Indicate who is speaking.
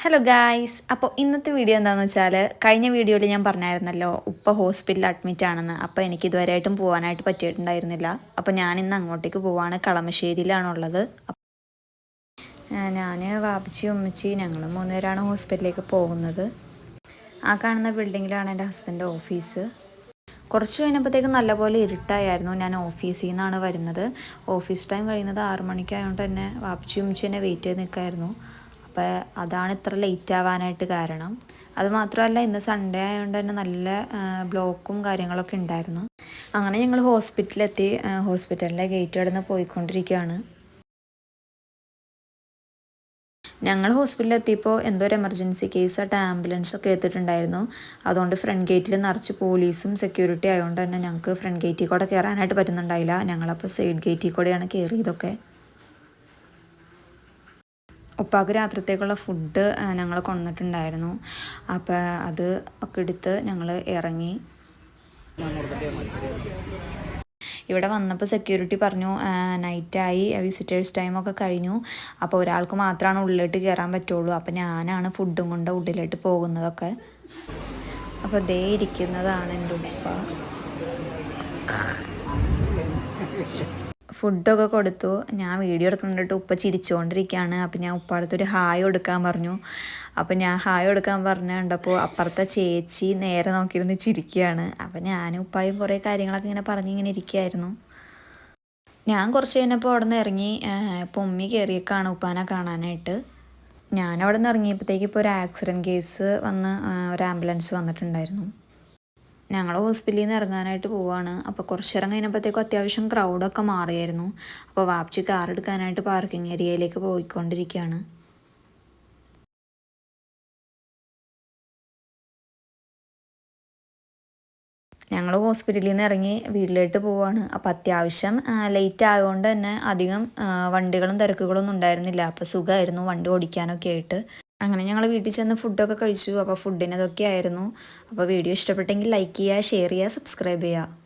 Speaker 1: Hello guys, അപ്പോൾ ഇന്നത്തെ video എന്താണെന്ന് വെച്ചാൽ കഴിഞ്ഞ വീഡിയോയിൽ ഞാൻ പറഞ്ഞായിരുന്നല്ലോ ഉപ്പ ഹോസ്പിറ്റലിൽ അഡ്മിറ്റ് ആണെന്ന്. അപ്പോൾ എനിക്ക് ഇതുവരെയായിട്ടും പോകാനായിട്ട് പറ്റിയിട്ടുണ്ടായിരുന്നില്ല. അപ്പോൾ ഞാൻ ഇന്ന് അങ്ങോട്ടേക്ക് പോവാണ്. കളമശ്ശേരിയിലാണുള്ളത്. ഞാൻ വാപ്പച്ചി ഉമ്മച്ചി ഞങ്ങൾ 3 പേരാണ് ഹോസ്പിറ്റലിലേക്ക് പോകുന്നത്. ആ കാണുന്ന ബിൽഡിങ്ങിലാണ് എൻ്റെ ഹസ്ബൻഡ് ഓഫീസ്. കുറച്ച് കഴിഞ്ഞപ്പോഴത്തേക്കും നല്ലപോലെ ഇരുട്ടായിരുന്നു. ഞാൻ ഓഫീസിൽ നിന്നാണ് വരുന്നത്. ഓഫീസ് ടൈം കഴിയുന്നത് 6 മണിക്കായതുകൊണ്ട് തന്നെ വാപ്പച്ചി ഉമ്മച്ചി എന്നെ വെയിറ്റ് ചെയ്ത് നിൽക്കായിരുന്നു. അപ്പോൾ അതാണ് ഇത്ര ലേറ്റ് ആവാനായിട്ട് കാരണം. അതുമാത്രമല്ല, ഇന്ന് സൺഡേ ആയതുകൊണ്ട് തന്നെ നല്ല ബ്ലോക്കും കാര്യങ്ങളൊക്കെ ഉണ്ടായിരുന്നു. അങ്ങനെ ഞങ്ങൾ ഹോസ്പിറ്റലിലെത്തി. ഹോസ്പിറ്റലിൻ്റെ ഗേറ്റ് കടന്ന് പോയിക്കൊണ്ടിരിക്കുകയാണ്. ഞങ്ങൾ ഹോസ്പിറ്റലിൽ എത്തിയപ്പോൾ എന്തോ ഒരു എമർജൻസി കേസായിട്ട് ആംബുലൻസൊക്കെ എത്തിയിട്ടുണ്ടായിരുന്നു. അതുകൊണ്ട് ഫ്രണ്ട് ഗേറ്റിൽ നിറച്ച് പോലീസും സെക്യൂരിറ്റി ആയതുകൊണ്ട് തന്നെ ഞങ്ങൾക്ക് ഫ്രണ്ട് ഗേറ്റിൽ കൂടെ കയറാനായിട്ട് പറ്റുന്നുണ്ടായില്ല. ഞങ്ങളപ്പോൾ സൈഡ് ഗേറ്റിൽ കൂടെയാണ് കയറിയതൊക്കെ. ഉപ്പാക്ക് രാത്രിത്തേക്കുള്ള ഫുഡ് ഞങ്ങൾ കൊണ്ടുവന്നിട്ടുണ്ടായിരുന്നു. അപ്പോൾ അത് ഒക്കെ എടുത്ത് ഞങ്ങൾ ഇറങ്ങി. ഇവിടെ വന്നപ്പോൾ സെക്യൂരിറ്റി പറഞ്ഞു നൈറ്റായി, വിസിറ്റേഴ്സ് ടൈമൊക്കെ കഴിഞ്ഞു, അപ്പോൾ ഒരാൾക്ക് മാത്രമാണ് ഉള്ളിലോട്ട് കയറാൻ പറ്റുള്ളൂ. അപ്പോൾ ഞാനാണ് ഫുഡും കൊണ്ട് ഉള്ളിലോട്ട് പോകുന്നതൊക്കെ. അപ്പോൾ ദേ ഇരിക്കുന്നതാണ് എൻ്റെ ഉപ്പ. ഫുഡൊക്കെ കൊടുത്തു. ഞാൻ വീഡിയോ എടുക്കുന്നുണ്ടിട്ട് ഉപ്പ ചിരിച്ചുകൊണ്ടിരിക്കുകയാണ്. അപ്പോൾ ഞാൻ ഉപ്പാടത്തൊരു ഹായ് കൊടുക്കാൻ പറഞ്ഞു. അപ്പോൾ ഞാൻ ഹായ് കൊടുക്കാൻ പറഞ്ഞു കണ്ടപ്പോൾ അപ്പുറത്തെ ചേച്ചി നേരെ നോക്കിയിരുന്ന് ചിരിക്കുകയാണ്. അപ്പോൾ ഞാനും ഉപ്പായും കുറേ കാര്യങ്ങളൊക്കെ ഇങ്ങനെ പറഞ്ഞിങ്ങനെ ഇരിക്കുകയായിരുന്നു. ഞാൻ കുറച്ച് കഴിഞ്ഞപ്പോൾ അവിടെ നിന്ന് ഇറങ്ങി. ഇപ്പോൾ ഉമ്മി കയറിയേക്കാണ് ഉപ്പാനെ കാണാനായിട്ട്. ഞാൻ അവിടെ നിന്ന് ഇറങ്ങിയപ്പോഴത്തേക്ക് ഇപ്പോൾ ഒരു ആക്സിഡൻറ്റ് കേസ് വന്ന് ഒരു ആംബുലൻസ് വന്നിട്ടുണ്ടായിരുന്നു. ഞങ്ങൾ ഹോസ്പിറ്റലിൽ നിന്ന് ഇറങ്ങാനായിട്ട് പോവാണ്. അപ്പോൾ കുറച്ച് നേരം കഴിഞ്ഞപ്പോഴത്തേക്കും അത്യാവശ്യം ക്രൗഡൊക്കെ മാറിയായിരുന്നു. അപ്പോൾ വാപ്പച്ചി കാർ എടുക്കാനായിട്ട് പാർക്കിംഗ് ഏരിയയിലേക്ക് പോയിക്കൊണ്ടിരിക്കുകയാണ്. ഞങ്ങൾ ഹോസ്പിറ്റലിൽ നിന്ന് ഇറങ്ങി വീട്ടിലോട്ട് പോവാണ്. അപ്പോൾ അത്യാവശ്യം ലേറ്റ് ആയതുകൊണ്ട് തന്നെ അധികം വണ്ടികളും തിരക്കുകളൊന്നും ഉണ്ടായിരുന്നില്ല. അപ്പോൾ സുഖമായിരുന്നു വണ്ടി ഓടിക്കാനൊക്കെ ആയിട്ട്. അങ്ങനെ ഞങ്ങൾ വീട്ടിൽ ചെന്ന് ഫുഡൊക്കെ കഴിച്ചു. അപ്പോൾ ഫുഡിനതൊക്കെ ആയിരുന്നു. അപ്പോൾ വീഡിയോ ഇഷ്ടപ്പെട്ടെങ്കിൽ ലൈക്ക് ചെയ്യുക, ഷെയർ ചെയ്യുക, സബ്സ്ക്രൈബ് ചെയ്യുക.